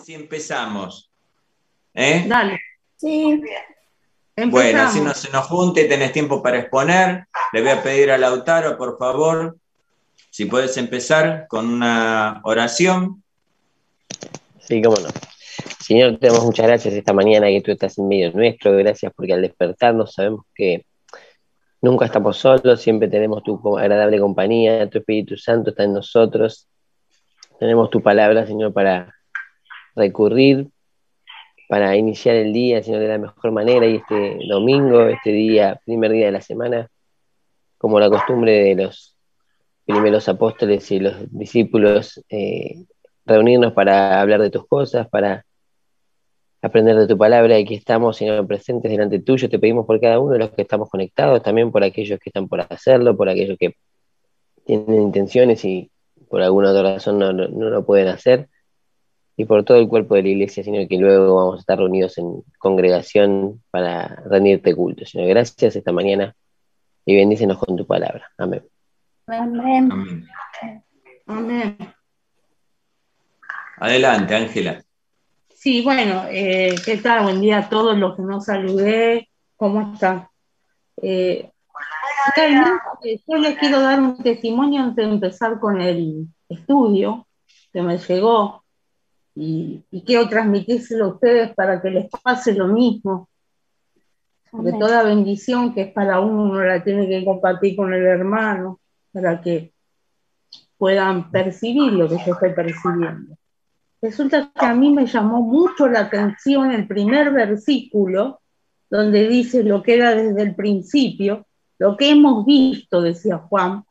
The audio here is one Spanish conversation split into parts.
si empezamos? ¿Eh? Dale. Sí. Bueno, así no se nos junte, tenés tiempo para exponer. Le voy a pedir a Lautaro, por favor, si puedes empezar con una oración. Sí, cómo no. Señor, te damos muchas gracias esta mañana que tú estás en medio nuestro. Gracias porque al despertarnos sabemos que nunca estamos solos, siempre tenemos tu agradable compañía, tu Espíritu Santo está en nosotros. Tenemos tu palabra, Señor, para recurrir, para iniciar el día, Señor, de la mejor manera. Y este domingo, este día, primer día de la semana, como la costumbre de los primeros apóstoles y los discípulos, reunirnos para hablar de tus cosas, para aprender de tu palabra. Y aquí estamos, Señor, presentes delante tuyo. Te pedimos por cada uno de los que estamos conectados, también por aquellos que están por hacerlo, por aquellos que tienen intenciones y por alguna otra razón no lo pueden hacer, y por todo el cuerpo de la iglesia, Señor, que luego vamos a estar reunidos en congregación para rendirte culto. Señor, gracias esta mañana y bendícenos con tu palabra. Amén. Amén. Amén. Amén. Adelante, Ángela. Sí, bueno, ¿qué tal? Buen día a todos los que no saludé. ¿Cómo están? Realmente yo les quiero dar un testimonio antes de empezar con el estudio que me llegó y quiero transmitírselo a ustedes para que les pase lo mismo. Porque Amén. toda bendición que es para uno la tiene que compartir con el hermano para que puedan percibir lo que yo estoy percibiendo. Resulta que a mí me llamó mucho la atención el primer versículo, donde dice lo que era desde el principio, lo que hemos visto, decía Juan,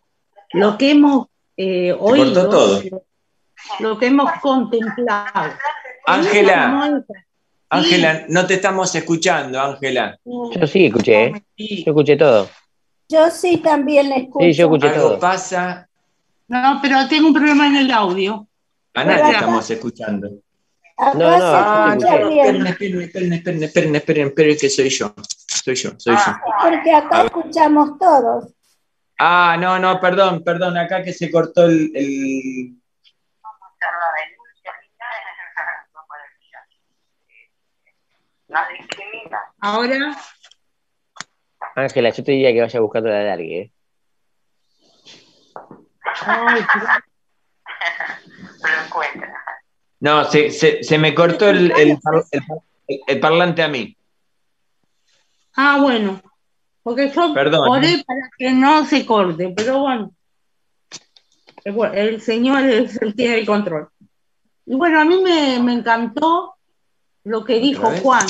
lo que hemos oído, todo. lo que hemos contemplado. Ángela, Ángela, no te estamos escuchando, Ángela. Yo sí escuché, ¿eh? Yo escuché todo. Yo sí también le escucho. Sí, yo escuché Algo todo. pasa. No, pero tengo un problema en el audio. A nadie estamos escuchando. Acá No, se escucha bien. Esperen, que soy yo. Soy yo. Porque acá escuchamos todos. No, perdón, acá que se cortó el... Ahora, Ángela, yo te diría que vaya buscando la alargue, ¿eh? ay, No, se me cortó el parlante a mí. bueno, porque yo Perdón. oré para que no se corte, pero bueno, el Señor es el que tiene el control. Y bueno, a mí me encantó lo que dijo Juan.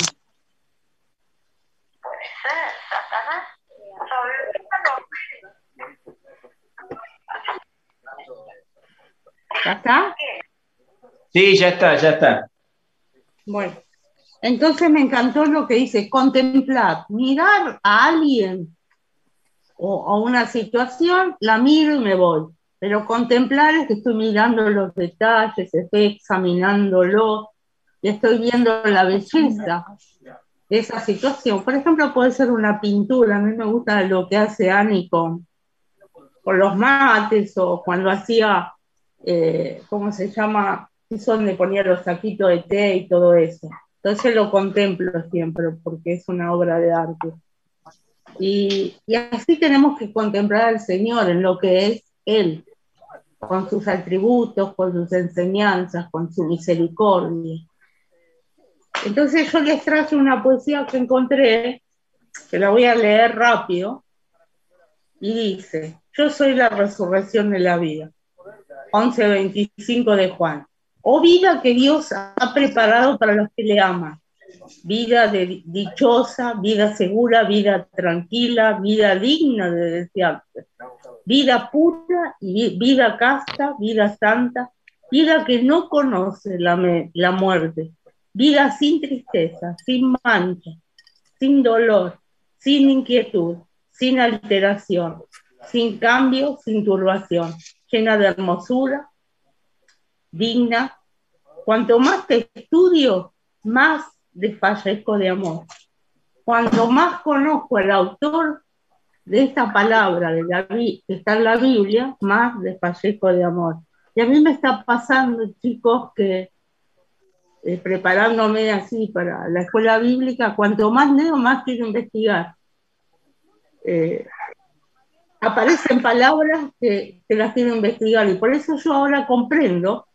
¿Ya está? Sí, ya está. Bueno, entonces me encantó lo que dice, contemplar, mirar a alguien o a una situación, la miro y me voy. Pero contemplar es que estoy mirando los detalles, estoy examinándolo, y estoy viendo la belleza de esa situación. Por ejemplo, puede ser una pintura. A mí me gusta lo que hace Ani con los mates o cuando hacía, ¿cómo se llama? Es donde ponía los saquitos de té y todo eso. Entonces lo contemplo siempre porque es una obra de arte. Y así tenemos que contemplar al Señor en lo que es Él, con sus atributos, con sus enseñanzas, con su misericordia. Entonces yo les traje una poesía que encontré, que la voy a leer rápido, y dice: yo soy la resurrección de la vida. 11:25 de Juan. Oh vida que Dios ha preparado para los que le aman. Vida dichosa, vida segura, vida tranquila, vida digna de desearse. Vida pura y vida casta, vida santa, vida que no conoce la muerte. Vida sin tristeza, sin mancha, sin dolor, sin inquietud, sin alteración, sin cambio, sin turbación, llena de hermosura, digna. Cuanto más te estudio, más desfallezco de amor. Cuanto más conozco al autor de esta palabra que está en la Biblia, más desfallezco de amor. Y a mí me está pasando, chicos, que preparándome así para la escuela bíblica, cuanto más leo, más quiero investigar. Aparecen palabras que las quiero investigar, y por eso yo ahora comprendo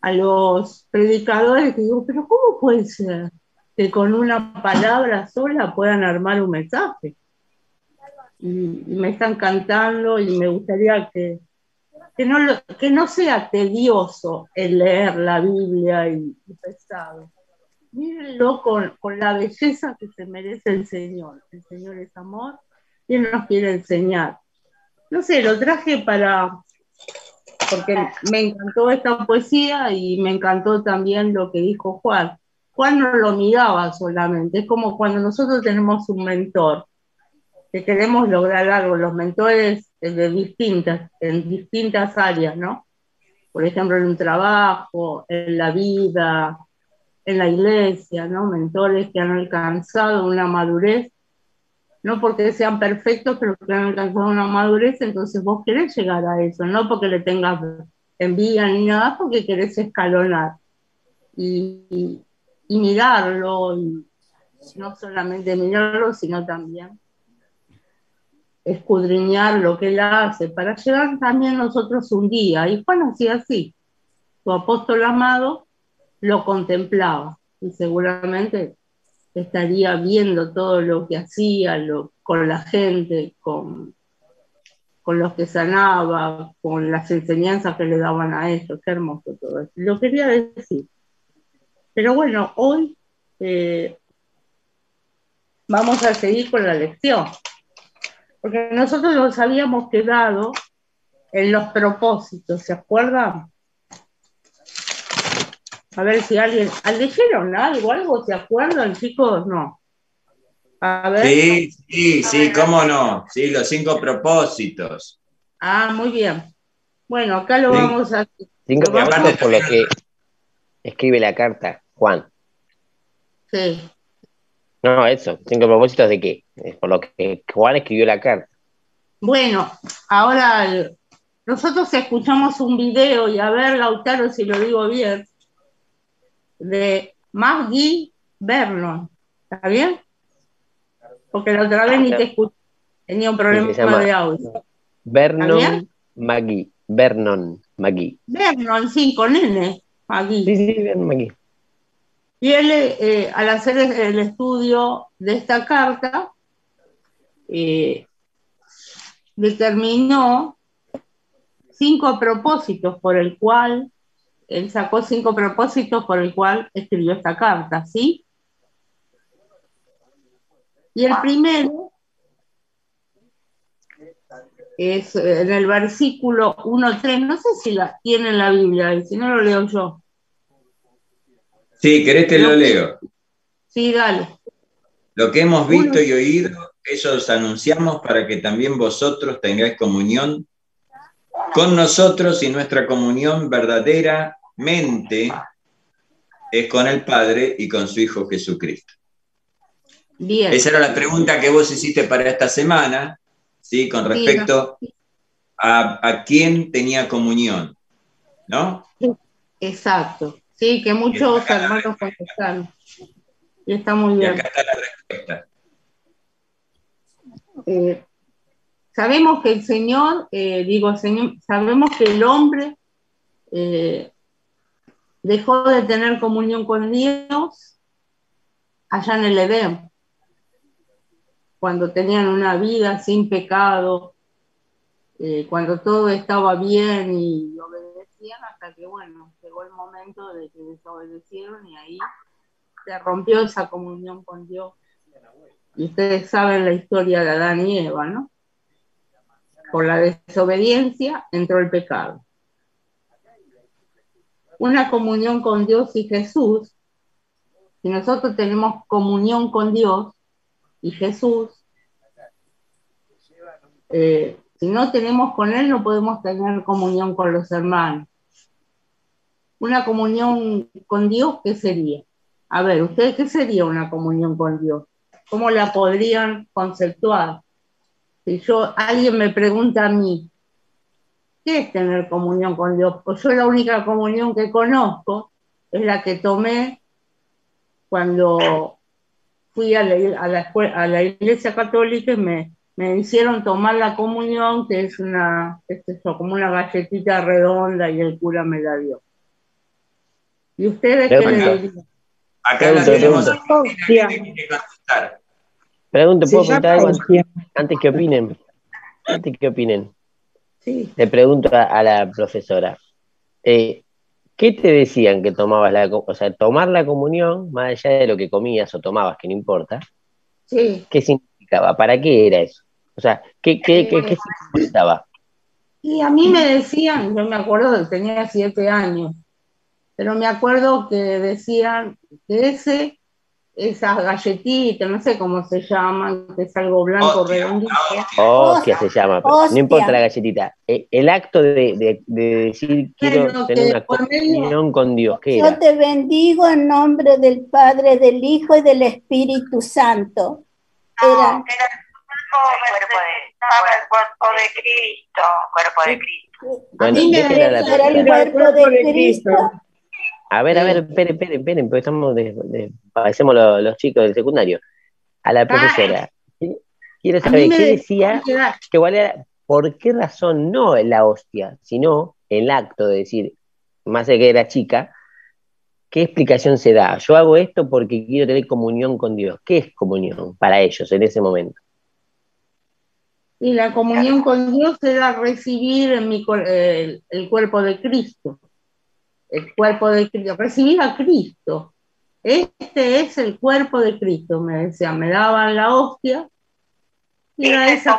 a los predicadores que digo, pero ¿cómo puede ser que con una palabra sola puedan armar un mensaje? Y me están cantando, y me gustaría que no sea tedioso el leer la Biblia y pesado. Mírenlo con la belleza que se merece el Señor. El Señor es amor y Él nos quiere enseñar. No sé, lo traje porque me encantó esta poesía y me encantó también lo que dijo Juan. Juan no lo miraba solamente, es como cuando nosotros tenemos un mentor, que queremos lograr algo, los mentores en distintas áreas, ¿no? Por ejemplo, en un trabajo, en la vida, en la iglesia, ¿no? Mentores que han alcanzado una madurez, no porque sean perfectos, pero que han alcanzado una madurez, entonces vos querés llegar a eso, no porque le tengas envidia ni nada, porque querés escalonar y mirarlo, y no solamente mirarlo, sino también escudriñar lo que él hace, para llegar también nosotros un día. Y Juan hacía así, su apóstol amado lo contemplaba, y seguramente estaría viendo todo lo que hacía, con la gente, con los que sanaba, con las enseñanzas que le daban a ellos. Qué hermoso todo eso. Lo quería decir. Pero bueno, hoy vamos a seguir con la lección, porque nosotros nos habíamos quedado en los propósitos, ¿se acuerdan? A ver si alguien... ¿Leyeron algo? ¿Se acuerdan, chicos? No. A ver. Sí, cómo no. Sí, los 5 propósitos. Ah, muy bien. Bueno, acá lo vamos a... 5 propósitos por lo que escribe la carta, Juan. Sí. No, eso, 5 propósitos de qué, es por lo que Juan escribió la carta. Bueno, ahora nosotros escuchamos un video, y a ver, Lautaro, si lo digo bien, de Maggie Vernon. ¿Está bien? Porque la otra vez ni te escuché, tenía un problema de audio. Vernon Maggie. Vernon Maggie. Vernon, sí, con N, Maggie. Sí, Vernon Maggie. Y él, al hacer el estudio de esta carta, determinó 5 propósitos por el cual, él sacó 5 propósitos por el cual escribió esta carta, ¿sí? Y el primero es en el versículo 1:3, no sé si la tiene en la Biblia, y si no lo leo yo. Sí, ¿querés que lo leo? Sí, dale. Lo que hemos visto y oído, eso os anunciamos para que también vosotros tengáis comunión con nosotros, y nuestra comunión verdaderamente es con el Padre y con su Hijo Jesucristo. Bien. Esa era la pregunta que vos hiciste para esta semana, ¿sí? Con respecto a quién tenía comunión, ¿no? Exacto. Sí, que muchos hermanos contestaron. Y está muy bien. Y acá está la respuesta. Sabemos que el Señor, sabemos que el hombre dejó de tener comunión con Dios allá en el Edén, cuando tenían una vida sin pecado, cuando todo estaba bien y obedecían, hasta que, bueno, llegó el momento de que desobedecieron, y ahí se rompió esa comunión con Dios. Y ustedes saben la historia de Adán y Eva, ¿no? Por la desobediencia entró el pecado. Una comunión con Dios y Jesús, si nosotros tenemos comunión con Dios y Jesús, si no tenemos con Él, no podemos tener comunión con los hermanos. Una comunión con Dios, ¿qué sería? A ver, ¿ustedes qué sería una comunión con Dios? ¿Cómo la podrían conceptuar? Si alguien me pregunta a mí, ¿qué es tener comunión con Dios? Pues yo la única comunión que conozco es la que tomé cuando fui a la iglesia católica y me hicieron tomar la comunión, que es como una galletita redonda, y el cura me la dio. ¿Y ustedes qué le dirían? Acá la tenemos. Hostia. Pregunto, ¿puedo Se llama preguntar algo hostia. antes que opinen? Antes que opinen. Sí. Le pregunto a la profesora. ¿Qué te decían que tomabas o sea, tomar la comunión, más allá de lo que comías o tomabas, que no importa? Sí. ¿Qué significaba? ¿Para qué era eso? O sea, ¿qué significaba? Y a mí me decían, yo me acuerdo que tenía 7 años, pero me acuerdo que decían que esas galletitas, no sé cómo se llaman, que es algo blanco, redondito. Hostia se llama, pero Hostia. no importa la galletita. El acto de decir quiero tener una comunión con Dios, ¿qué Yo era? te bendigo en nombre del Padre, del Hijo y del Espíritu Santo. Era el cuerpo de Cristo, cuerpo de Cristo. Bueno, mí me esa era la era el pregunta. cuerpo de Cristo. A ver, esperen, porque parecemos los chicos del secundario. A la profesora, quiero saber qué decía, que igual era, por qué razón no la hostia, sino el acto de decir, más de que era chica, ¿qué explicación se da? Yo hago esto porque quiero tener comunión con Dios. ¿Qué es comunión para ellos en ese momento? Y la comunión con Dios era recibir el cuerpo de Cristo. El cuerpo de Cristo, recibir a Cristo. Este es el cuerpo de Cristo, me decían, me daban la hostia, y era esa.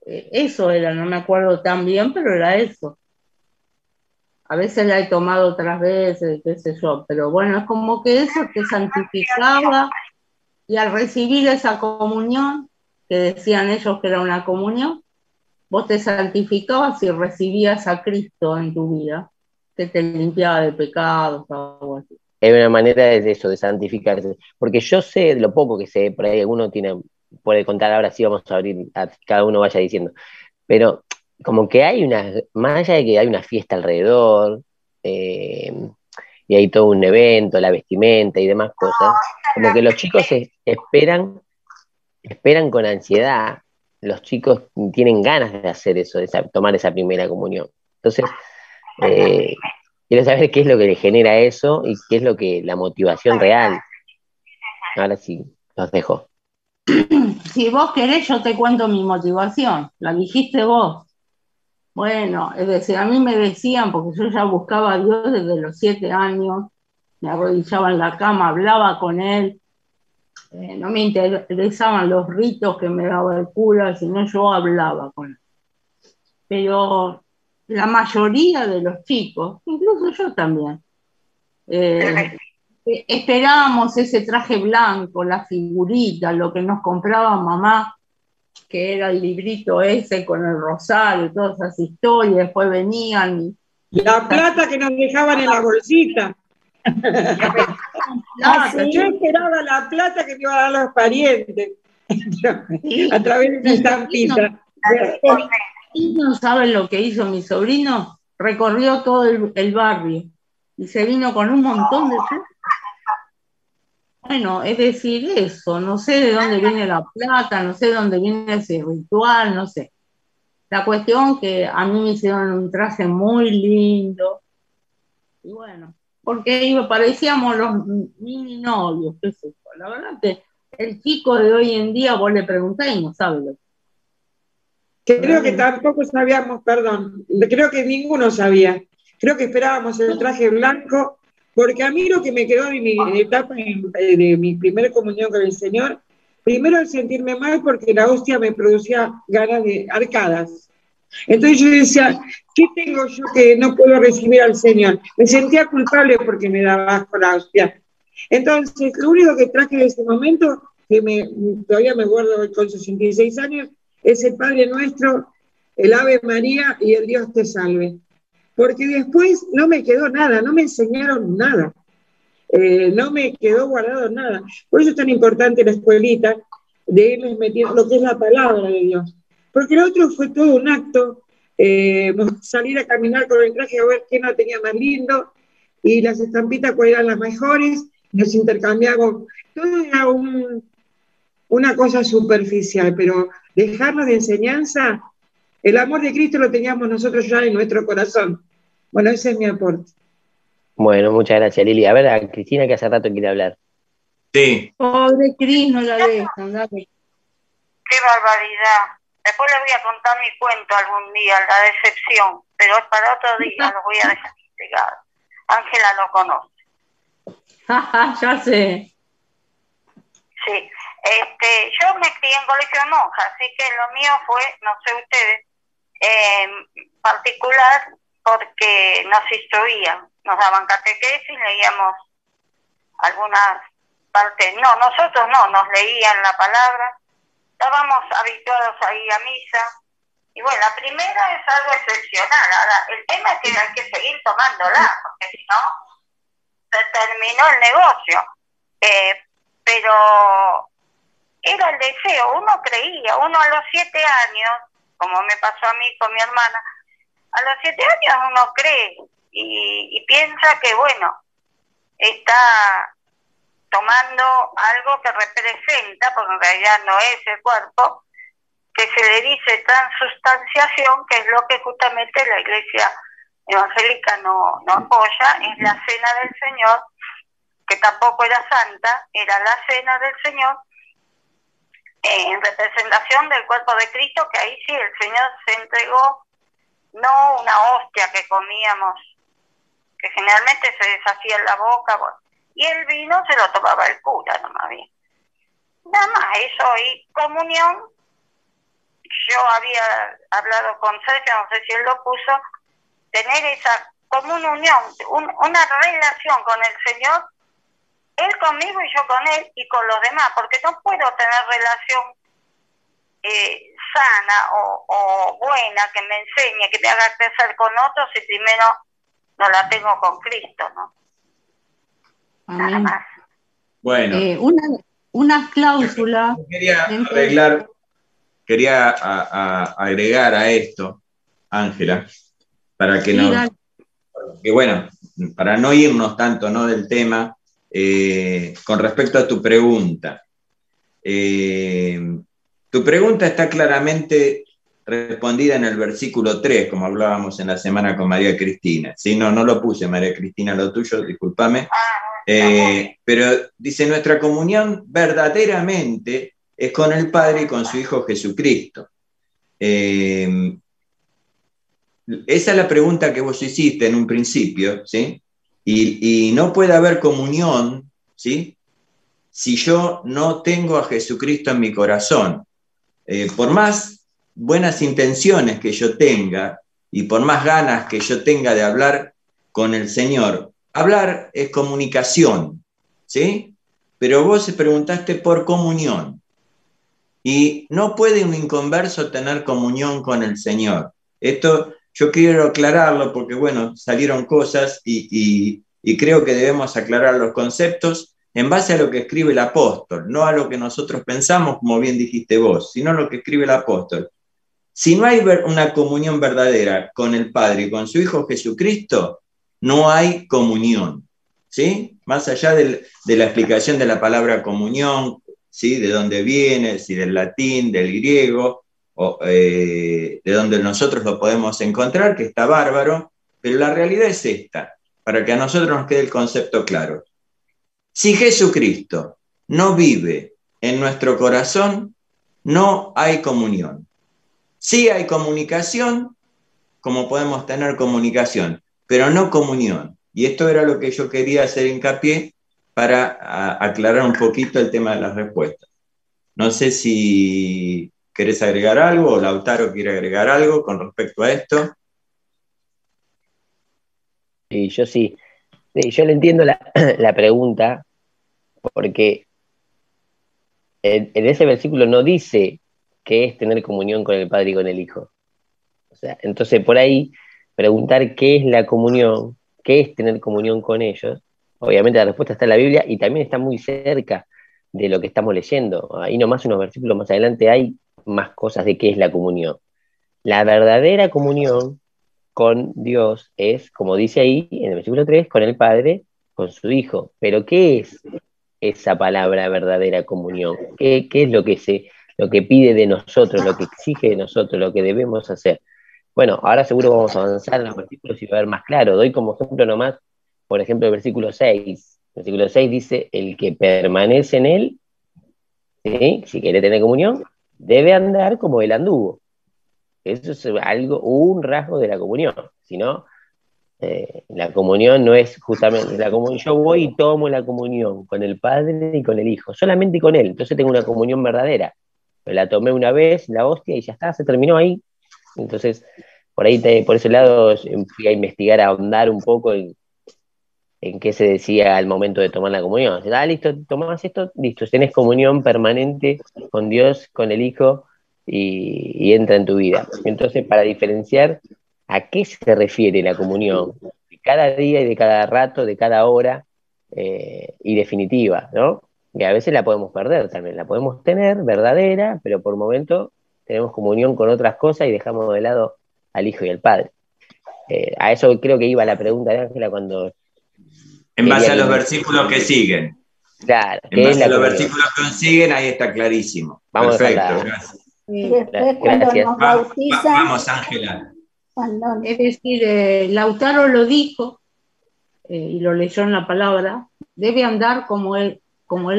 Eso era, no me acuerdo tan bien, pero era eso. A veces la he tomado otras veces, qué sé yo, pero bueno, es como que eso te santificaba, y al recibir esa comunión, que decían ellos que era una comunión, vos te santificabas y recibías a Cristo en tu vida, que te limpiaba de pecados, algo así. Es una manera de eso, de santificarse. Porque yo sé, lo poco que sé, por ahí alguno puede contar, ahora sí vamos a abrir, cada uno vaya diciendo. Pero como que hay más allá de que hay una fiesta alrededor, y hay todo un evento, la vestimenta y demás cosas, como que los chicos esperan con ansiedad. Los chicos tienen ganas de hacer eso, de tomar esa primera comunión. Entonces, quiero saber qué es lo que le genera eso y qué es la motivación real. Ahora sí, los dejo. Si vos querés, yo te cuento mi motivación. La dijiste vos. Bueno, es decir, a mí me decían, porque yo ya buscaba a Dios desde los 7 años, me arrodillaba en la cama, hablaba con Él. No me interesaban los ritos que me daba el cura, sino yo hablaba con Él. Pero la mayoría de los chicos, incluso yo también, esperábamos ese traje blanco, la figurita, lo que nos compraba mamá, que era el librito ese con el rosario y todas esas historias. Después venían La plata que nos dejaban en la bolsita. Yo esperaba la plata que me iban a dar los parientes a través de una estampita. No saben lo que hizo mi sobrino, recorrió todo el barrio y se vino con un montón de cosas. Bueno, es decir, eso, no sé de dónde viene la plata, no sé de dónde viene ese ritual, no sé. La cuestión que a mí me hicieron un traje muy lindo, y bueno, porque parecíamos los mini novios, qué sé yo. La verdad que el chico de hoy en día, vos le preguntás y no sabe lo que. Creo que tampoco sabíamos, perdón, creo que ninguno sabía. Creo que esperábamos el traje blanco, porque a mí lo que me quedó de mi etapa de mi primera comunión con el Señor, primero el sentirme mal porque la hostia me producía ganas de arcadas. Entonces yo decía, ¿qué tengo yo que no puedo recibir al Señor? Me sentía culpable porque me daba asco la hostia. Entonces, lo único que traje de ese momento, que todavía me guardo con 66 años, es el Padre Nuestro, el Ave María y el Dios te salve. Porque después no me quedó nada, no me enseñaron nada. No me quedó guardado nada. Por eso es tan importante la escuelita de irles metiendo lo que es la palabra de Dios. Porque lo otro fue todo un acto salir a caminar con el traje a ver quién lo tenía más lindo, y las estampitas cuáles eran las mejores, nos intercambiamos. Todo era una cosa superficial, pero dejarlo de enseñanza, el amor de Cristo lo teníamos nosotros ya en nuestro corazón. Bueno, ese es mi aporte. Bueno, muchas gracias, Lili. A ver, a Cristina, que hace rato quiere hablar. Sí. Pobre Cris, no la dejan, dale. Qué barbaridad. Después les voy a contar mi cuento algún día, la decepción, pero es para otro día, lo voy a dejar investigado. Ángela lo conoce. Ya sé. Sí. Yo me crié en colegio de monjas, así que lo mío fue, no sé ustedes, particular, porque nos instruían, nos daban catequesis, leíamos algunas partes, no, nosotros no, nos leían la palabra, estábamos habituados a ir a misa, y bueno, la primera es algo excepcional. Ahora, el tema es que hay que seguir tomándola, porque si no, se terminó el negocio. Pero era el deseo, uno creía, uno a los 7 años, como me pasó a mí con mi hermana, a los 7 años uno cree y piensa que, bueno, está tomando algo que representa, porque en realidad no es el cuerpo, que se le dice transubstanciación, que es lo que justamente la Iglesia evangélica no apoya, es la cena del Señor, que tampoco era santa, era la cena del Señor, en representación del cuerpo de Cristo, que ahí sí el Señor se entregó, no una hostia que comíamos, que generalmente se deshacía en la boca, bueno, y el vino se lo tomaba el cura, nomás bien. Nada más, eso, y comunión, yo había hablado con Sergio, no sé si él lo puso, tener esa como una unión, una relación con el Señor, él conmigo y yo con él y con los demás, porque no puedo tener relación sana o buena, que me enseñe, que me haga crecer con otros, si primero no la tengo con Cristo, ¿no? Amén. Nada más. Bueno. Una cláusula. Quería agregar a esto, Ángela, para que que bueno, para no irnos tanto, ¿no?, del tema, con respecto a tu pregunta. Tu pregunta está claramente respondida en el versículo 3, como hablábamos en la semana con María Cristina. Sí, no lo puse, María Cristina, lo tuyo, discúlpame. Pero dice, nuestra comunión verdaderamente es con el Padre y con su Hijo Jesucristo. Esa es la pregunta que vos hiciste en un principio, ¿sí? Y no puede haber comunión, ¿sí?, si yo no tengo a Jesucristo en mi corazón. Por más buenas intenciones que yo tenga y por más ganas que yo tenga de hablar con el Señor, hablar es comunicación, ¿sí? Pero vos preguntaste por comunión. Y no puede un inconverso tener comunión con el Señor. Esto yo quiero aclararlo porque, bueno, salieron cosas y creo que debemos aclarar los conceptos en base a lo que escribe el apóstol, no a lo que nosotros pensamos, como bien dijiste vos, sino a lo que escribe el apóstol. Si no hay una comunión verdadera con el Padre y con su Hijo Jesucristo, no hay comunión, ¿sí? Más allá de la explicación de la palabra comunión, ¿sí?, de dónde viene, si del latín, del griego, o, de donde nosotros lo podemos encontrar, que está bárbaro, pero la realidad es esta, para que a nosotros nos quede el concepto claro. Si Jesucristo no vive en nuestro corazón, no hay comunión. Sí hay comunicación, como podemos tener comunicación, pero no comunión. Y esto era lo que yo quería hacer hincapié para aclarar un poquito el tema de las respuestas. No sé si querés agregar algo o Lautaro quiere agregar algo con respecto a esto. Sí, yo sí. Yo le entiendo la pregunta, porque en ese versículo no dice qué es tener comunión con el Padre y con el Hijo. O sea, entonces por ahí preguntar qué es la comunión, qué es tener comunión con ellos, obviamente la respuesta está en la Biblia y también está muy cerca de lo que estamos leyendo. Ahí nomás unos versículos más adelante hay más cosas de qué es la comunión. La verdadera comunión con Dios es, como dice ahí en el versículo 3, con el Padre, con su Hijo. Pero ¿qué es esa palabra verdadera comunión? ¿Qué es lo que pide de nosotros, lo que exige de nosotros, lo que debemos hacer? Bueno, ahora seguro vamos a avanzar en los versículos y va a ver más claro. Doy como ejemplo nomás, por ejemplo, el versículo 6. El versículo 6 dice, el que permanece en él, ¿sí? Si quiere tener comunión, debe andar como él anduvo. Eso es algo, un rasgo de la comunión. Si no, la comunión no es justamente la comunión. Yo voy y tomo la comunión con el Padre y con el Hijo, solamente con él. Entonces tengo una comunión verdadera. Pero la tomé una vez, la hostia, y ya está, se terminó ahí. Entonces, por ahí, por ese lado, fui a investigar, a ahondar un poco en qué se decía al momento de tomar la comunión. Listo, tomás esto, listo, tenés comunión permanente con Dios, con el Hijo, y entra en tu vida. Entonces, para diferenciar a qué se refiere la comunión, de cada día y de cada rato, de cada hora, y definitiva, ¿no? Y a veces la podemos perder también, la podemos tener verdadera, pero por momento tenemos comunión con otras cosas y dejamos de lado al Hijo y al Padre. A eso creo que iba la pregunta de Ángela cuando... En base a los versículos que siguen. Claro. En base a los versículos que siguen, ahí está clarísimo. Vamos. Perfecto, gracias. Después cuando nos bautizan... Vamos, Ángela. Es decir, Lautaro lo dijo, y lo leyó en la palabra, debe andar como él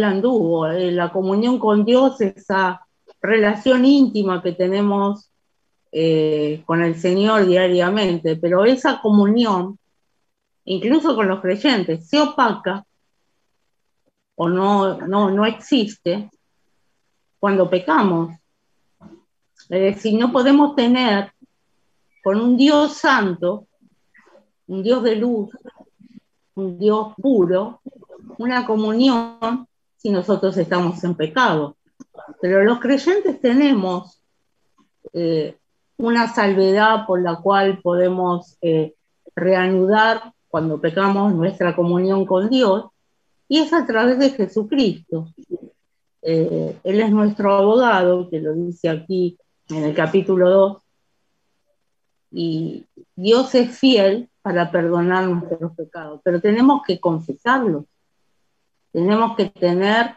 anduvo. La comunión con Dios, esa relación íntima que tenemos con el Señor diariamente, pero esa comunión, incluso con los creyentes, se opaca o no existe cuando pecamos. Es decir, no podemos tener con un Dios santo, un Dios de luz, un Dios puro, una comunión si nosotros estamos en pecado. Pero los creyentes tenemos una salvedad por la cual podemos reanudar cuando pecamos nuestra comunión con Dios, y es a través de Jesucristo. Él es nuestro abogado, que lo dice aquí en el capítulo 2, y Dios es fiel para perdonar nuestros pecados, pero tenemos que confesarlos, tenemos que tener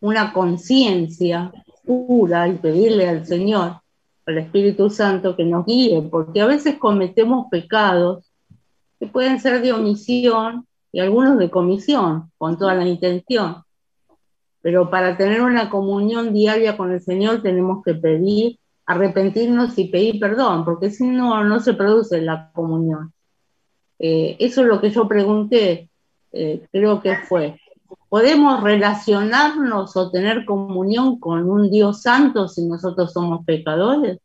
una conciencia pura y pedirle al Señor, al Espíritu Santo, que nos guíe, porque a veces cometemos pecados que pueden ser de omisión y algunos de comisión, con toda la intención. Pero para tener una comunión diaria con el Señor tenemos que pedir, arrepentirnos y pedir perdón, porque si no, no se produce la comunión. Eso es lo que yo pregunté, creo que fue, ¿podemos relacionarnos o tener comunión con un Dios santo si nosotros somos pecadores?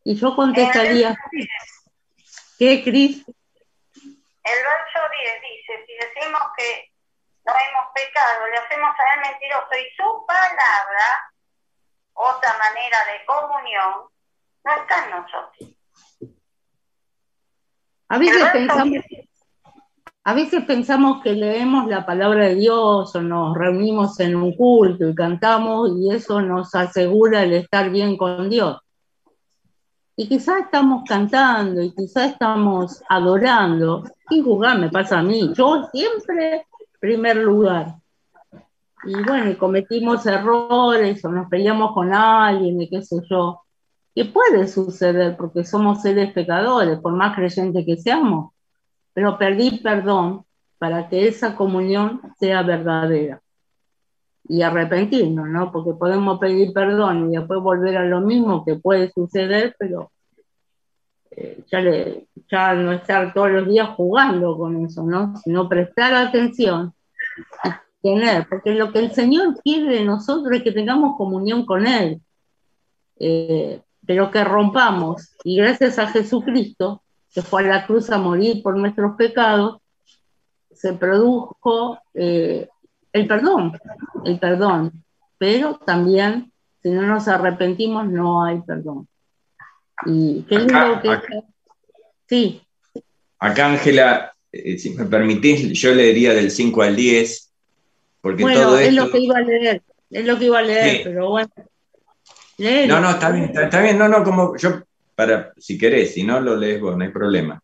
Y yo contestaría, ¿qué, Cris? El verso 10 dice, si decimos que no hemos pecado, le hacemos a él mentiroso, y su palabra, otra manera de comunión, no está en nosotros. A veces pensamos que leemos la palabra de Dios o nos reunimos en un culto y cantamos y eso nos asegura el estar bien con Dios. Y quizás estamos cantando y quizás estamos adorando, sin juzgar, me pasa a mí, yo siempre primer lugar. Y bueno, y cometimos errores o nos peleamos con alguien y qué sé yo. Que puede suceder porque somos seres pecadores, por más creyentes que seamos. Pero pedir perdón para que esa comunión sea verdadera. Y arrepentirnos, ¿no? Porque podemos pedir perdón y después volver a lo mismo, que puede suceder, pero ya no estar todos los días jugando con eso, ¿no? Sino prestar atención y tener, porque lo que el Señor quiere de nosotros es que tengamos comunión con Él, pero que rompamos, y gracias a Jesucristo, que fue a la cruz a morir por nuestros pecados, se produjo el perdón, pero también, si no nos arrepentimos, no hay perdón. Y qué lindo que sí. Acá, Ángela, si me permitís, yo leería del 5 al 10, porque bueno, todo esto... es lo que iba a leer, sí. pero bueno. Léelo. No, está bien, está bien. No, como yo, si querés, si no lo lees vos, no hay problema.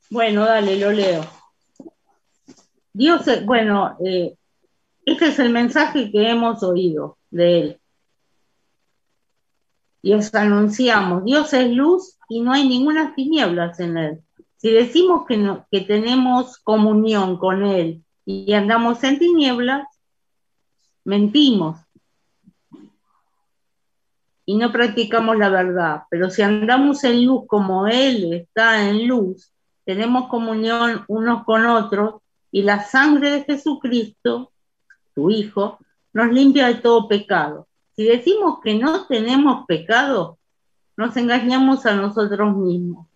Bueno, dale, lo leo. Dios, bueno, este es el mensaje que hemos oído de Él. Y os anunciamos, Dios es luz y no hay ninguna tinieblas en Él. Si decimos que tenemos comunión con Él y andamos en tinieblas, mentimos y no practicamos la verdad. Pero si andamos en luz como Él está en luz, tenemos comunión unos con otros y la sangre de Jesucristo, tu Hijo, nos limpia de todo pecado. Si decimos que no tenemos pecado, nos engañamos a nosotros mismos.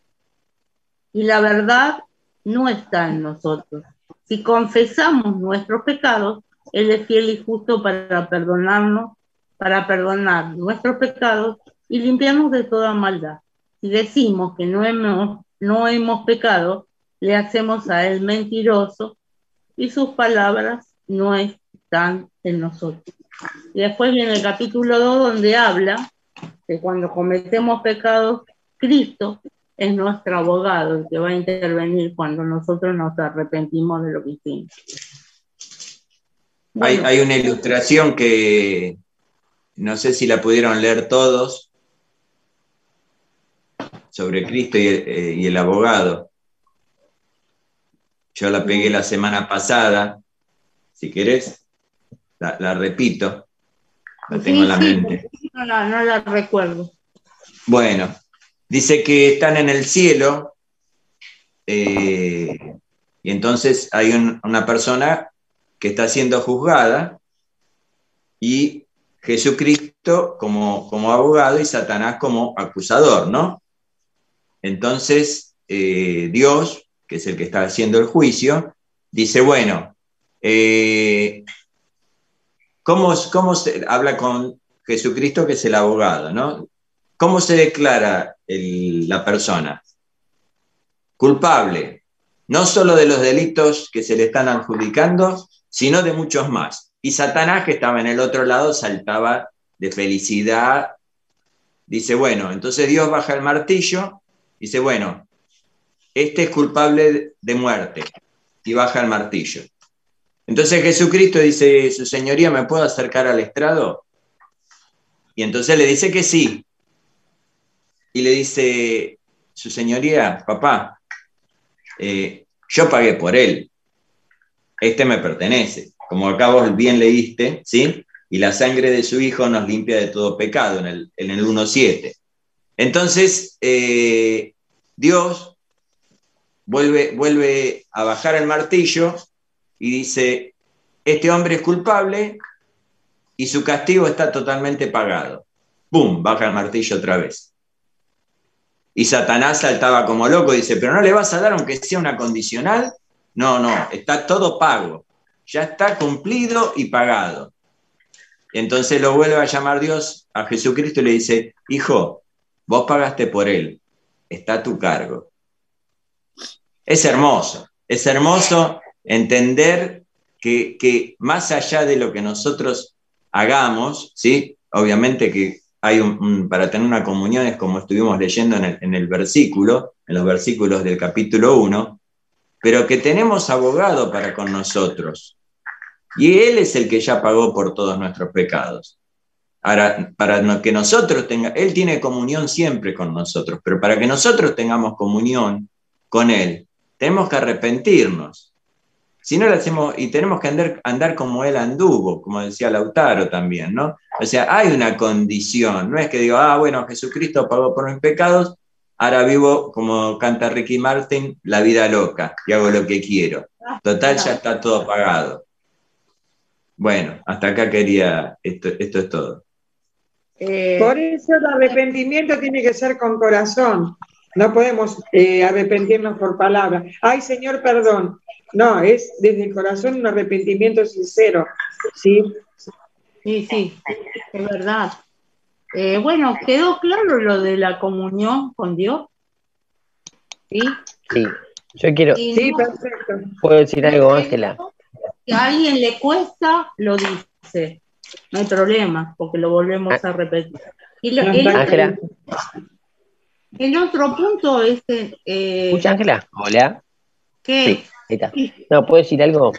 Y la verdad no está en nosotros. Si confesamos nuestros pecados, Él es fiel y justo para perdonar nuestros pecados y limpiarnos de toda maldad. Si decimos que no hemos pecado, le hacemos a Él mentiroso y sus palabras no están en nosotros. Y después viene el capítulo 2 donde habla que cuando cometemos pecados, Cristo es nuestro abogado, el que va a intervenir cuando nosotros nos arrepentimos de lo que hicimos. Bueno, Hay una ilustración que no sé si la pudieron leer todos, sobre Cristo y el abogado. Yo la pegué la semana pasada, si querés, la repito, la tengo en la mente. No la recuerdo. Bueno, dice que están en el cielo y entonces hay una persona que está siendo juzgada y Jesucristo como abogado y Satanás como acusador, ¿no? Entonces Dios, que es el que está haciendo el juicio, dice, bueno, ¿cómo se habla con Jesucristo, que es el abogado, ¿no? ¿Cómo se declara la persona? Culpable, no solo de los delitos que se le están adjudicando, sino de muchos más. Y Satanás, que estaba en el otro lado, saltaba de felicidad. Dice, bueno, entonces Dios baja el martillo, dice, bueno, este es culpable de muerte, y baja el martillo. Entonces Jesucristo dice, su señoría, ¿me puedo acercar al estrado? Y entonces le dice que sí. Y le dice, su señoría, papá, yo pagué por él, este me pertenece, como acá vos bien leíste, ¿sí? Y la sangre de su hijo nos limpia de todo pecado, en el 1:7. Entonces, Dios vuelve a bajar el martillo y dice, este hombre es culpable y su castigo está totalmente pagado. ¡Pum! Baja el martillo otra vez. Y Satanás saltaba como loco, dice, ¿pero no le vas a dar aunque sea una condicional? No, está todo pago. Ya está cumplido y pagado. Entonces lo vuelve a llamar Dios a Jesucristo y le dice, hijo, vos pagaste por él, está a tu cargo. Es hermoso entender que más allá de lo que nosotros hagamos, ¿sí? Obviamente que hay para tener una comunión es como estuvimos leyendo en el versículo, en los versículos del capítulo 1, pero que tenemos abogado para con nosotros. Y Él es el que ya pagó por todos nuestros pecados. Ahora, para que nosotros Él tiene comunión siempre con nosotros, pero para que nosotros tengamos comunión con Él, tenemos que arrepentirnos. Si no lo hacemos, y tenemos que andar como Él anduvo, como decía Lautaro también, ¿no? O sea, hay una condición, no es que digo, bueno, Jesucristo pagó por mis pecados, ahora vivo, como canta Ricky Martin, la vida loca, y hago lo que quiero. Total, ya está todo pagado. Bueno, hasta acá esto es todo. Por eso el arrepentimiento tiene que ser con corazón. No podemos arrepentirnos por palabra. Ay, Señor, perdón. No, es desde el corazón un arrepentimiento sincero. ¿Sí? Sí, es verdad. Bueno, ¿quedó claro lo de la comunión con Dios? ¿Sí? Sí, yo quiero... Sí, perfecto. ¿Puedo decir algo, Ángela? Si a alguien le cuesta, lo dice. No hay problema, porque lo volvemos a repetir. Ángela. El otro punto es... ¿Escucha, Ángela? Hola. ¿Qué? Sí, ahí está. No, ¿puedo decir algo?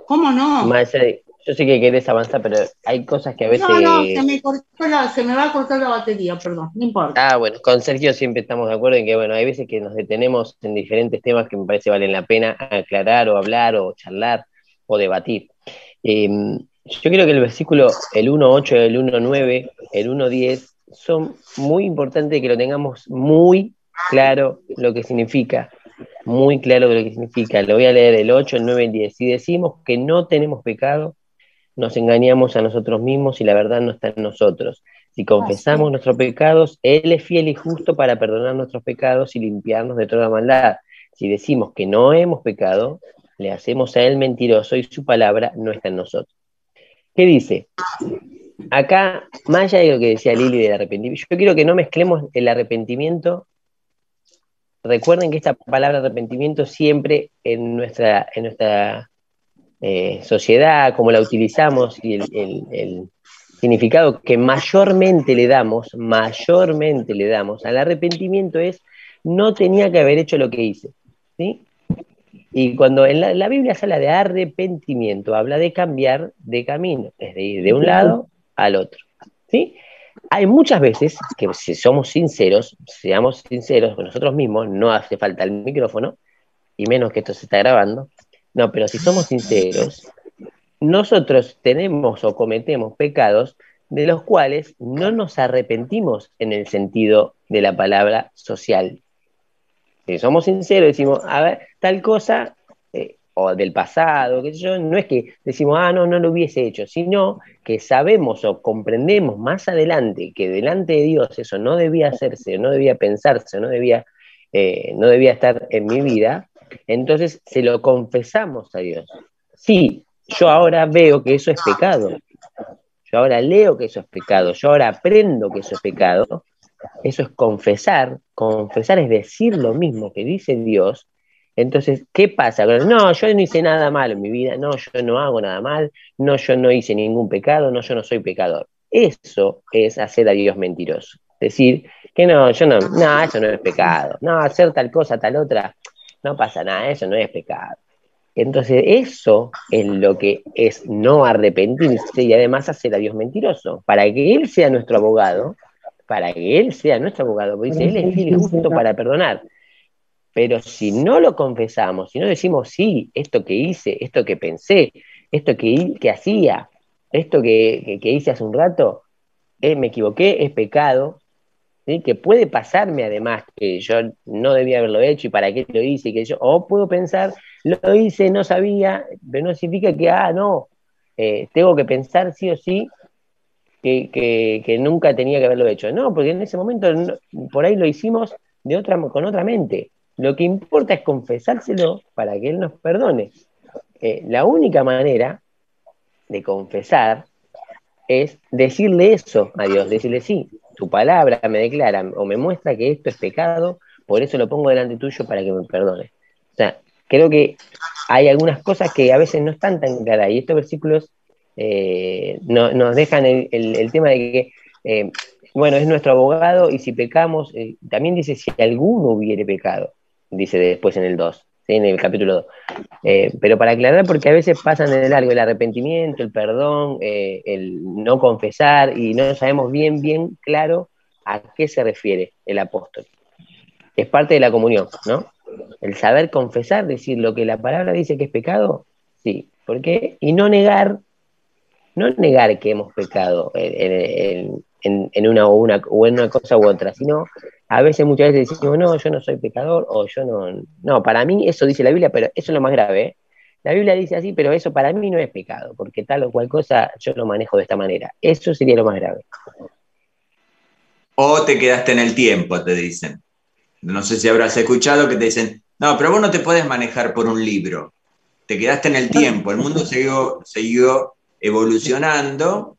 ¿Cómo no? Más allá yo sé que querés avanzar, pero hay cosas que a veces... No, se me va a cortar la batería, perdón, no importa. Ah, bueno, con Sergio siempre estamos de acuerdo en que, bueno, hay veces que nos detenemos en diferentes temas que me parece valen la pena aclarar o hablar o charlar o debatir. Yo creo que el versículo, el 1.8, el 1.9, el 1.10, son muy importantes que lo tengamos muy claro lo que significa. Muy claro lo que significa. Lo voy a leer el 8, el 9, el 10. Si decimos que no tenemos pecado, nos engañamos a nosotros mismos y la verdad no está en nosotros. Si confesamos nuestros pecados, Él es fiel y justo para perdonar nuestros pecados y limpiarnos de toda maldad. Si decimos que no hemos pecado, le hacemos a Él mentiroso y su palabra no está en nosotros. ¿Qué dice? Acá, más allá de lo que decía Lili del arrepentimiento, yo quiero que no mezclemos el arrepentimiento. Recuerden que esta palabra arrepentimiento siempre en nuestra sociedad, como la utilizamos y el significado que mayormente le damos al arrepentimiento es no tenía que haber hecho lo que hice, ¿sí? Y cuando en la Biblia se habla de arrepentimiento, habla de cambiar de camino, es de ir de un lado al otro, ¿sí? Hay muchas veces que si somos sinceros, seamos sinceros con nosotros mismos, no hace falta el micrófono, y menos que esto se está grabando, no, pero si somos sinceros, nosotros tenemos o cometemos pecados de los cuales no nos arrepentimos en el sentido de la palabra social. Si somos sinceros, decimos, a ver, tal cosa, o del pasado, qué sé yo, no es que decimos, no lo hubiese hecho, sino que sabemos o comprendemos más adelante que delante de Dios eso no debía hacerse, no debía pensarse, no debía estar en mi vida, entonces se lo confesamos a Dios. Sí, yo ahora veo que eso es pecado, yo ahora leo que eso es pecado, yo ahora aprendo que eso es pecado. Eso es confesar es decir lo mismo que dice Dios. Entonces, ¿qué pasa? No, yo no hice nada malo en mi vida, no, yo no hago nada mal, no, yo no hice ningún pecado, no, yo no soy pecador. Eso es hacer a Dios mentiroso. Decir que no, eso no es pecado, no, hacer tal cosa, tal otra, no pasa nada, eso no es pecado. Entonces, eso es lo que es no arrepentirse y además hacer a Dios mentiroso, para que Él sea nuestro abogado, porque dice, Él es fiel y justo para perdonar. Pero si no lo confesamos, si no decimos, sí, esto que hice, esto que pensé, esto que hacía, esto que hice hace un rato, me equivoqué, es pecado, ¿sí? Que puede pasarme además que yo no debía haberlo hecho y para qué lo hice, o puedo pensar, lo hice, no sabía, pero no significa que, tengo que pensar sí o sí que nunca tenía que haberlo hecho. No, porque en ese momento por ahí lo hicimos con otra mente. Lo que importa es confesárselo para que Él nos perdone. La única manera de confesar es decirle eso a Dios, decirle, sí, tu palabra me declara o me muestra que esto es pecado, por eso lo pongo delante tuyo para que me perdone. O sea, creo que hay algunas cosas que a veces no están tan claras, y estos versículos nos dejan el tema de que, bueno, es nuestro abogado, y si pecamos, también dice, si alguno hubiere pecado, dice después en el 2, ¿sí? En el capítulo 2. Pero para aclarar, porque a veces pasan en el algo el arrepentimiento, el perdón, el no confesar, y no sabemos bien claro a qué se refiere el apóstol. Es parte de la comunión, ¿no? El saber confesar, decir lo que la palabra dice que es pecado, sí. ¿Por qué? Y no negar que hemos pecado en una cosa u otra, sino a veces, muchas veces decimos, no, yo no soy pecador, o yo no, para mí eso dice la Biblia, pero eso es lo más grave, ¿eh? La Biblia dice así, pero eso para mí no es pecado, porque tal o cual cosa yo lo manejo de esta manera. Eso sería lo más grave. O te quedaste en el tiempo, te dicen. No sé si habrás escuchado que te dicen, no, pero vos no te podés manejar por un libro. Te quedaste en el tiempo, el mundo siguió evolucionando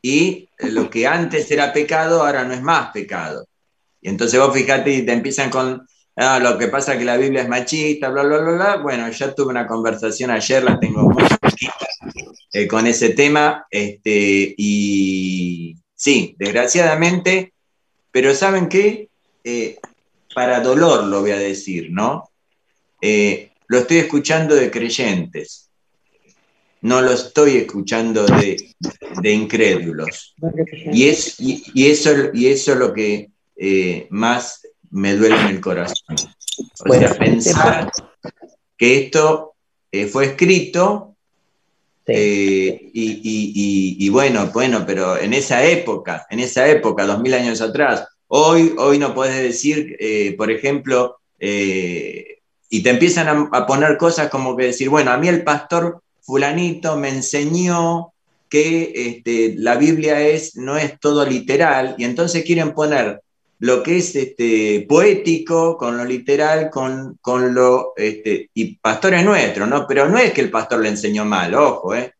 y lo que antes era pecado ahora no es más pecado. Y entonces vos fíjate y te empiezan con, lo que pasa es que la Biblia es machista, bla, bla, bla, bla. Bueno, ya tuve una conversación ayer, la tengo muy chiquita, con ese tema, y Sí, desgraciadamente, pero ¿saben qué? Para dolor lo voy a decir, ¿no? Lo estoy escuchando de creyentes, no lo estoy escuchando de incrédulos. Y eso es lo que más me duele en el corazón. O sea, pensar que esto fue escrito y bueno, pero en esa época, 2000 años atrás, hoy no puedes decir, por ejemplo, y te empiezan a poner cosas como que decir, bueno, a mí el pastor fulanito me enseñó que la Biblia no es todo literal, y entonces quieren poner lo que es poético con lo literal, con lo... y pastor es nuestro, ¿no? Pero no es que el pastor le enseñó mal, ojo, es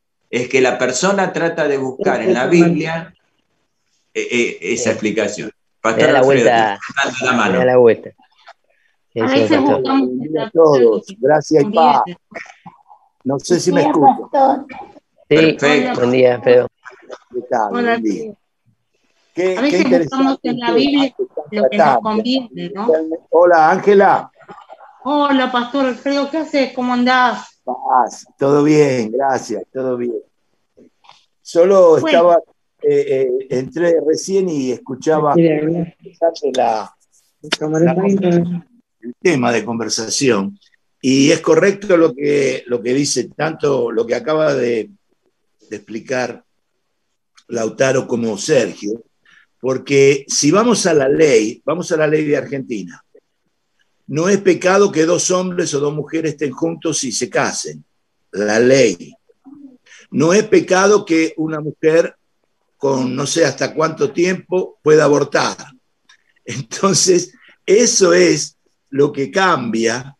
que la persona trata de buscar en la Biblia esa explicación. Pastor me da la Alfredo, vuelta, la mano. me da la vuelta. A veces buscamos a todos, gracias y paz. No sé si me escuchan. Sí, perfecto. Buen día, Alfredo. ¿Qué tal? Hola, Buen día. a veces buscamos en la Biblia lo que nos conviene, ¿no? Hola, Ángela. Hola, Pastor Alfredo, ¿qué haces? ¿Cómo andás? Paz, todo bien, gracias, todo bien. Solo estaba, entré recién y escuchaba el tema de conversación. Y es correcto lo que dice, tanto lo que acaba de explicar Lautaro como Sergio, porque si vamos a la ley de Argentina, no es pecado que dos hombres o dos mujeres estén juntos y se casen. La ley. No es pecado que una mujer con no sé hasta cuánto tiempo pueda abortar. Entonces, eso es lo que cambia.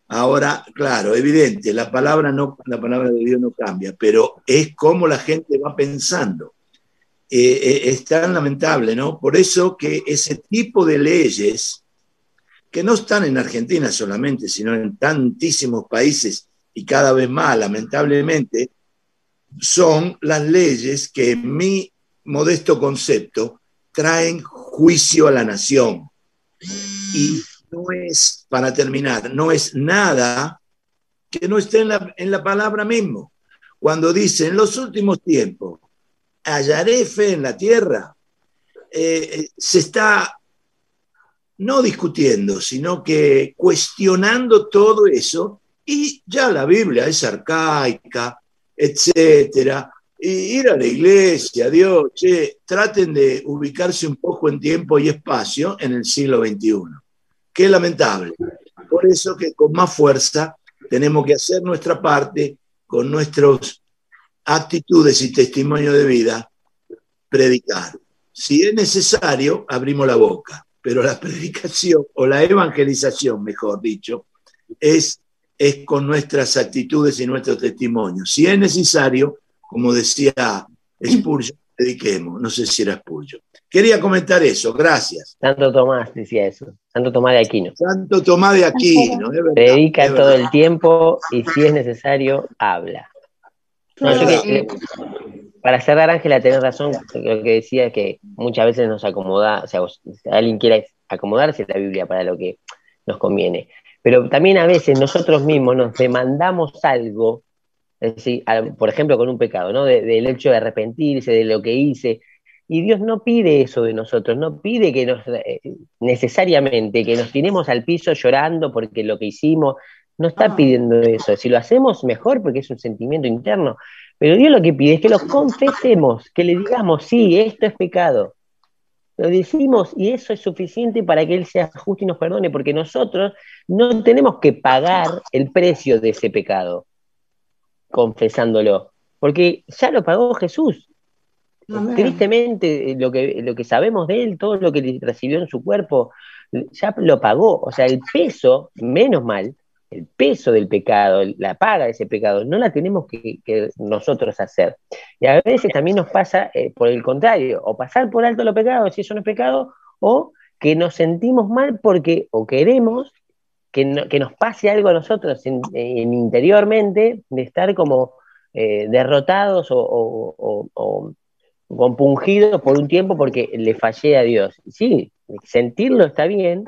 Ahora, claro, evidente, la palabra de Dios no cambia, pero es como la gente va pensando. Es tan lamentable, ¿no? Por eso que ese tipo de leyes, que no están en Argentina solamente, sino en tantísimos países y cada vez más, lamentablemente, son las leyes que en mi modesto concepto traen juicio a la nación. Y no es, para terminar, no es nada que no esté en la palabra mismo. Cuando dice, en los últimos tiempos, hallaré fe en la tierra, se está no discutiendo, sino que cuestionando todo eso, y ya la Biblia es arcaica, etcétera. Y ir a la iglesia, Dios, traten de ubicarse un poco en tiempo y espacio en el siglo XXI. Qué lamentable. Por eso que con más fuerza tenemos que hacer nuestra parte con nuestras actitudes y testimonio de vida, predicar. Si es necesario, abrimos la boca, pero la predicación o la evangelización, mejor dicho, es con nuestras actitudes y nuestro testimonio. Si es necesario, como decía Spurgeon, prediquemos. No sé si era Spurgeon. Quería comentar eso, gracias. Santo Tomás decía eso, Santo Tomás de Aquino. Santo Tomás de Aquino, es verdad. Predica todo el tiempo y si es necesario, habla. No, para cerrar, Ángela, tenés razón, lo que decía es que muchas veces nos acomoda, o sea, alguien quiere acomodarse a la Biblia para lo que nos conviene, pero también a veces nosotros mismos nos demandamos algo, es decir, por ejemplo con un pecado, ¿no? Del hecho de arrepentirse, de lo que hice, y Dios no pide eso de nosotros, no pide que necesariamente que nos tiremos al piso llorando porque lo que hicimos, no está pidiendo eso. Si lo hacemos, mejor, porque es un sentimiento interno. Pero Dios lo que pide es que lo confesemos, que le digamos, sí, esto es pecado. Lo decimos y eso es suficiente para que Él sea justo y nos perdone, porque nosotros no tenemos que pagar el precio de ese pecado, confesándolo, porque ya lo pagó Jesús. Amén. Tristemente, lo que sabemos de Él, todo lo que recibió en su cuerpo, ya lo pagó. O sea, el peso, menos mal, el peso del pecado, la paga de ese pecado, no la tenemos que nosotros hacer. Y a veces también nos pasa por el contrario, o pasar por alto los pecados, si eso no es pecado, o que nos sentimos mal porque, o queremos que nos pase algo a nosotros interiormente, de estar como derrotados o compungido por un tiempo porque le fallé a Dios. Sí, sentirlo está bien,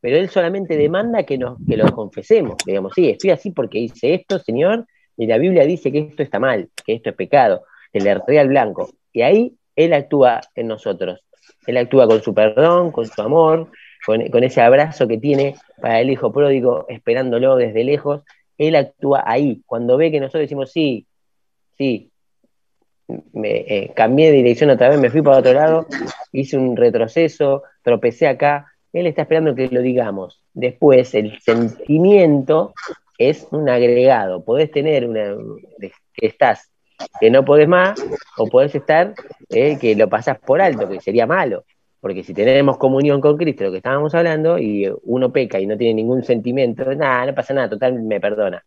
pero Él solamente demanda que lo confesemos. Digamos, sí, estoy así porque hice esto, Señor, y la Biblia dice que esto está mal, que esto es pecado, que le erré al blanco. Y ahí Él actúa en nosotros. Él actúa con su perdón, con su amor, con ese abrazo que tiene para el hijo pródigo, esperándolo desde lejos. Él actúa ahí, cuando ve que nosotros decimos, sí, cambié de dirección otra vez, me fui para otro lado, hice un retroceso, tropecé acá. Él está esperando que lo digamos. Después, el sentimiento es un agregado. Podés tener que estás, que no podés más, o podés estar que lo pasás por alto, que sería malo. Porque si tenemos comunión con Cristo, lo que estábamos hablando, y uno peca y no tiene ningún sentimiento, nada, no pasa nada, total, me perdona.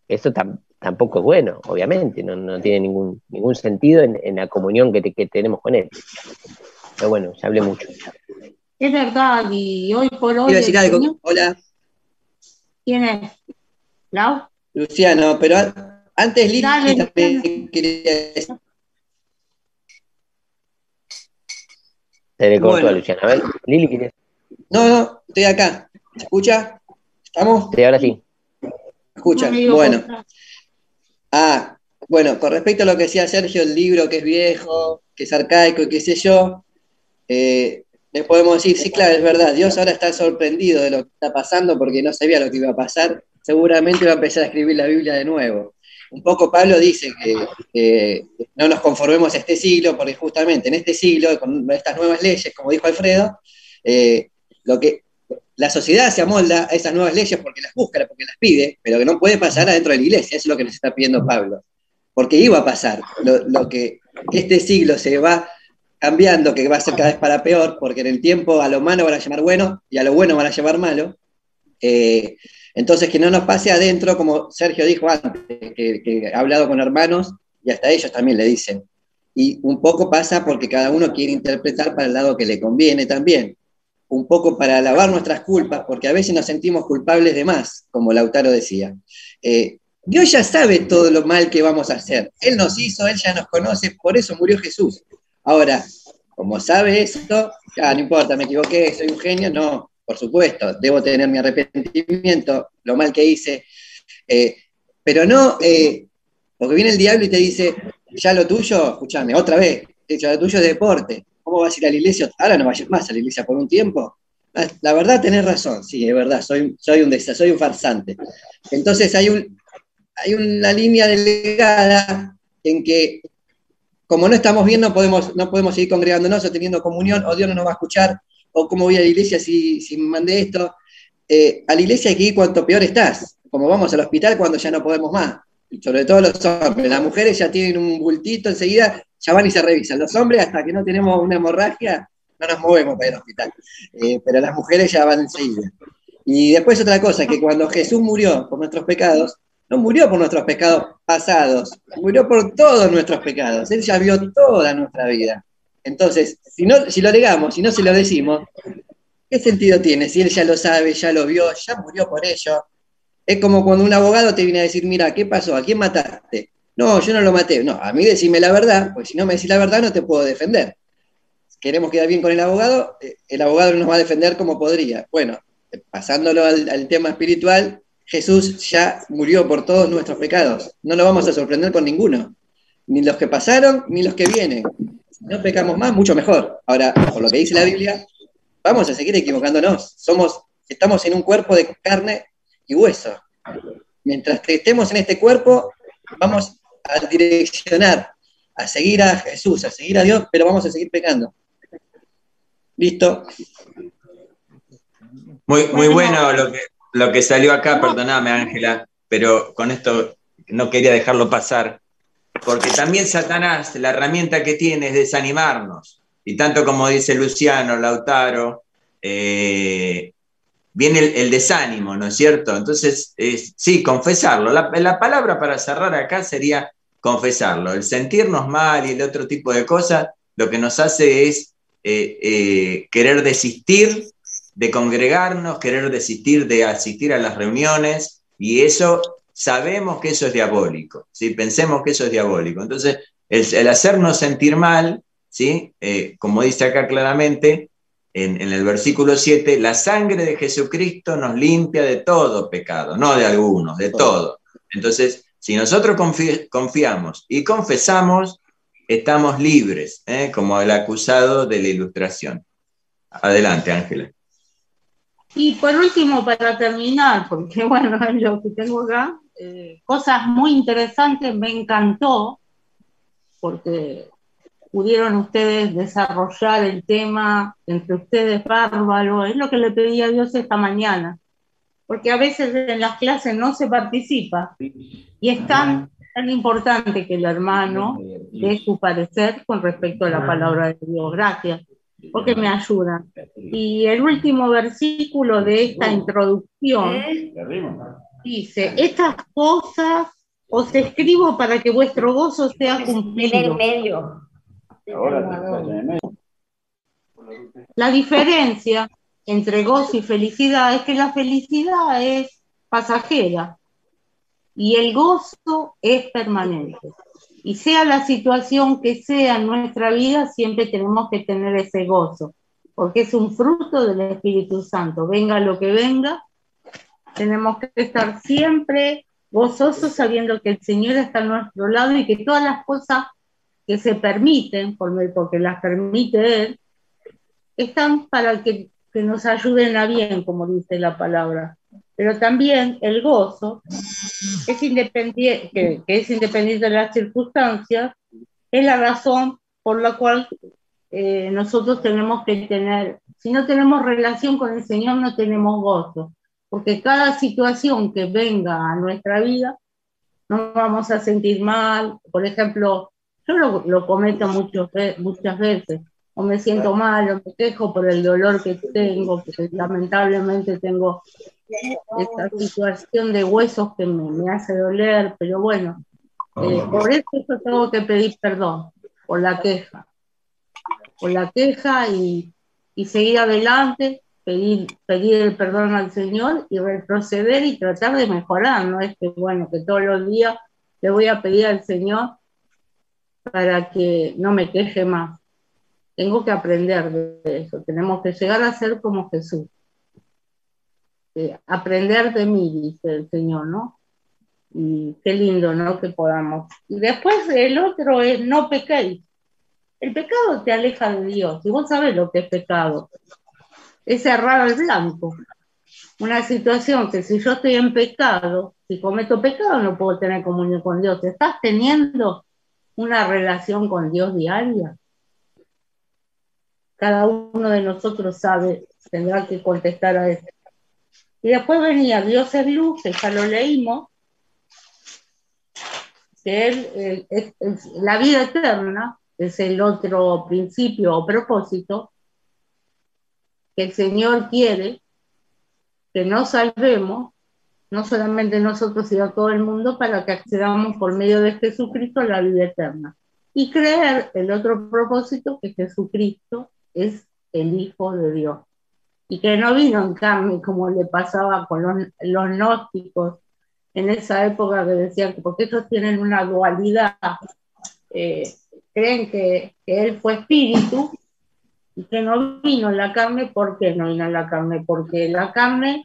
Eso tampoco es bueno, obviamente, no tiene ningún sentido en la comunión que tenemos con Él. Pero bueno, ya hablé mucho. Es verdad, y hoy por hoy... Quiero decir algo. Señor... Hola. ¿Quién es? ¿Lau? Luciano, pero antes Lili Dale, también quería decir. Se le cortó Bueno. a Luciano. A ver, Lili, ¿quieres? No, estoy acá. ¿Se escucha? ¿Estamos? Sí, ahora sí. ¿Escuchan? Bueno. Bueno, con respecto a lo que decía Sergio, el libro que es viejo, que es arcaico y qué sé yo, les podemos decir, sí, claro, es verdad, Dios ahora está sorprendido de lo que está pasando porque no sabía lo que iba a pasar, seguramente va a empezar a escribir la Biblia de nuevo. Un poco Pablo dice que no nos conformemos a este siglo, porque justamente en este siglo, con estas nuevas leyes, como dijo Alfredo, la sociedad se amolda a esas nuevas leyes porque las busca, porque las pide, pero que no puede pasar adentro de la iglesia, eso es lo que nos está pidiendo Pablo. Porque iba a pasar, lo que este siglo se va cambiando, que va a ser cada vez para peor, porque en el tiempo a lo malo van a llamar bueno y a lo bueno van a llamar malo. Entonces que no nos pase adentro, como Sergio dijo antes, que ha hablado con hermanos y hasta ellos también le dicen. Y un poco pasa porque cada uno quiere interpretar para el lado que le conviene también. Un poco para lavar nuestras culpas, porque a veces nos sentimos culpables de más, como Lautaro decía. Dios ya sabe todo lo mal que vamos a hacer. Él nos hizo, Él ya nos conoce, por eso murió Jesús. Ahora, como sabe esto, no importa, me equivoqué, soy un genio, no, por supuesto, debo tener mi arrepentimiento, lo mal que hice, pero no, porque viene el diablo y te dice, ya lo tuyo, escúchame, otra vez, ya lo tuyo es deporte, ¿cómo vas a ir a la iglesia? Ahora no vayas más a la iglesia por un tiempo. La verdad tenés razón, sí, es verdad, soy un farsante. Entonces hay una línea delgada en que como no estamos bien, no podemos seguir congregándonos o teniendo comunión, o Dios no nos va a escuchar, o cómo voy a la iglesia si me mandé esto. A la iglesia hay que ir cuanto peor estás, como vamos al hospital cuando ya no podemos más, sobre todo los hombres. Las mujeres ya tienen un bultito enseguida, ya van y se revisan. Los hombres, hasta que no tenemos una hemorragia, no nos movemos para ir al hospital, pero las mujeres ya van enseguida. Y después otra cosa, que cuando Jesús murió por nuestros pecados, no murió por nuestros pecados pasados, murió por todos nuestros pecados. Él ya vio toda nuestra vida. Entonces, si lo negamos, si no se lo decimos, ¿qué sentido tiene? Si Él ya lo sabe, ya lo vio, ya murió por ello. Es como cuando un abogado te viene a decir, mira, ¿qué pasó? ¿A quién mataste? No, yo no lo maté. No, a mí decime la verdad, porque si no me decís la verdad no te puedo defender. Si queremos quedar bien con el abogado no nos va a defender como podría. Bueno, pasándolo al tema espiritual, Jesús ya murió por todos nuestros pecados. No lo vamos a sorprender con ninguno. Ni los que pasaron, ni los que vienen. Si no pecamos más, mucho mejor. Ahora, por lo que dice la Biblia, vamos a seguir equivocándonos. Estamos en un cuerpo de carne y hueso. Mientras que estemos en este cuerpo, vamos a direccionar, a seguir a Jesús, a seguir a Dios, pero vamos a seguir pecando. ¿Listo? Muy bueno lo que salió acá, perdóname Ángela, pero con esto no quería dejarlo pasar, porque también Satanás, la herramienta que tiene es desanimarnos, y tanto como dice Luciano, Lautaro, viene el desánimo, ¿no es cierto? Entonces, sí, confesarlo. La palabra para cerrar acá sería confesarlo. El sentirnos mal y el otro tipo de cosas, lo que nos hace es querer desistir de congregarnos, querer desistir de asistir a las reuniones, y eso, sabemos que eso es diabólico, ¿sí? Pensemos que eso es diabólico. Entonces, el hacernos sentir mal ¿sí? Como dice acá claramente, en el versículo 7, la sangre de Jesucristo nos limpia de todo pecado, no de algunos, de todo. Entonces, si nosotros confiamos y confesamos, estamos libres, como el acusado de la ilustración. Adelante, Ángela. Y por último, para terminar, porque bueno, es lo que tengo acá, cosas muy interesantes, me encantó, porque pudieron ustedes desarrollar el tema entre ustedes bárbaro, es lo que le pedí a Dios esta mañana, porque a veces en las clases no se participa, y es tan importante que el hermano dé su parecer con respecto a la palabra de Dios. Gracias, porque me ayudan. Y el último versículo de esta introducción dice: estas cosas os escribo para que vuestro gozo sea cumplido. La diferencia entre gozo y felicidad es que la felicidad es pasajera y el gozo es permanente. Y sea la situación que sea en nuestra vida, siempre tenemos que tener ese gozo, porque es un fruto del Espíritu Santo. Venga lo que venga, tenemos que estar siempre gozosos sabiendo que el Señor está a nuestro lado y que todas las cosas que se permiten, porque las permite Él, están para que nos ayuden a bien, como dice la palabra. Pero también el gozo es independiente, que es independiente de las circunstancias, es la razón por la cual nosotros tenemos que tener, si no tenemos relación con el Señor, no tenemos gozo, porque cada situación que venga a nuestra vida, nos vamos a sentir mal. Por ejemplo, yo lo cometo muchas veces, o me siento mal, o me quejo por el dolor que tengo, porque lamentablemente tengo esta situación de huesos que me hace doler, pero bueno, por eso yo tengo que pedir perdón por la queja y seguir adelante, pedir el perdón al Señor y retroceder y tratar de mejorar. No es que, bueno, que todos los días le voy a pedir al Señor para que no me queje más. Tengo que aprender de eso, tenemos que llegar a ser como Jesús. Aprender de mí, dice el Señor, ¿no? Y qué lindo, ¿no? Que podamos. Y después el otro es: no pequéis. El pecado te aleja de Dios, y vos sabés lo que es pecado. Es cerrar al blanco. Una situación que si yo estoy en pecado, si cometo pecado, no puedo tener comunión con Dios. ¿Estás teniendo una relación con Dios diaria? Cada uno de nosotros sabe, tendrá que contestar a eso. Y después venía Dios es luz, que ya lo leímos, que Él es la vida eterna, es el otro principio o propósito, que el Señor quiere que nos salvemos, no solamente nosotros, sino todo el mundo, para que accedamos por medio de Jesucristo a la vida eterna. Y creer el otro propósito, que Jesucristo es el Hijo de Dios. Y que no vino en carne como le pasaba con los gnósticos en esa época, que decían que porque ellos tienen una dualidad, creen que Él fue espíritu y que no vino en la carne. ¿Por qué no vino en la carne? Porque la carne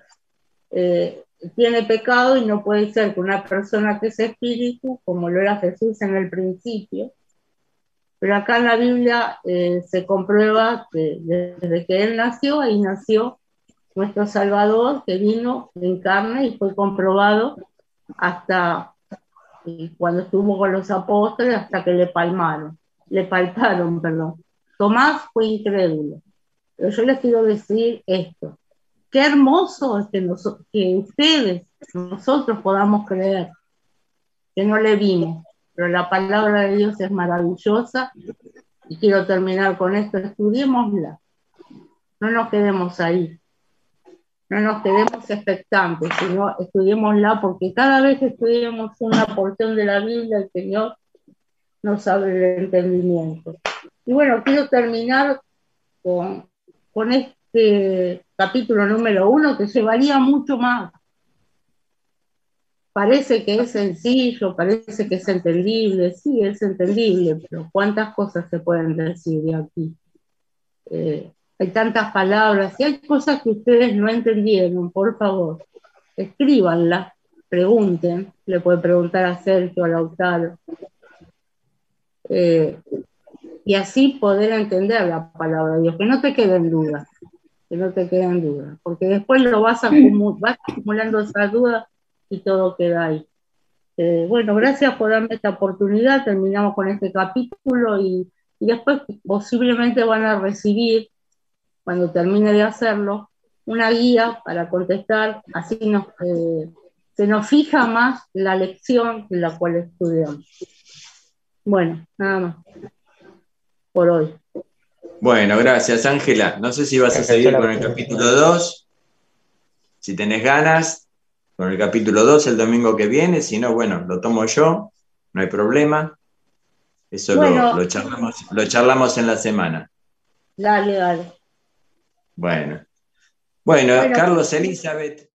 tiene pecado y no puede ser que una persona que es espíritu, como lo era Jesús en el principio. Pero acá en la Biblia se comprueba que desde que Él nació, ahí nació nuestro Salvador, que vino en carne y fue comprobado hasta cuando estuvo con los apóstoles, hasta que le palparon, perdón. Tomás fue incrédulo. Pero yo les quiero decir esto: qué hermoso es que ustedes, nosotros podamos creer que no le vimos, pero la palabra de Dios es maravillosa. Y quiero terminar con esto: estudiémosla, no nos quedemos ahí, no nos quedemos expectantes, sino estudiémosla, porque cada vez que estudiamos una porción de la Biblia, el Señor nos abre el entendimiento. Y bueno, quiero terminar con este capítulo número 1, que llevaría mucho más parece que es sencillo, parece que es entendible, sí, es entendible, pero ¿cuántas cosas se pueden decir de aquí? Hay tantas palabras, y hay cosas que ustedes no entendieron, por favor, escríbanlas, pregunten, le pueden preguntar a Sergio, a Lautaro, y así poder entender la palabra de Dios, que no te queden dudas, que no te queden dudas, porque después vas acumulando esas dudas y todo queda ahí. Bueno, gracias por darme esta oportunidad, terminamos con este capítulo y después posiblemente van a recibir, cuando termine de hacerlo, una guía para contestar, así se nos fija más la lección en la cual estudiamos. Bueno, nada más por hoy. Bueno, gracias, Ángela. No sé si vas a seguir con el capítulo 2, si tenés ganas, con el capítulo 2 el domingo que viene, si no, bueno, lo tomo yo, no hay problema. Eso bueno, lo charlamos en la semana. Dale. Bueno, Carlos, Elizabeth.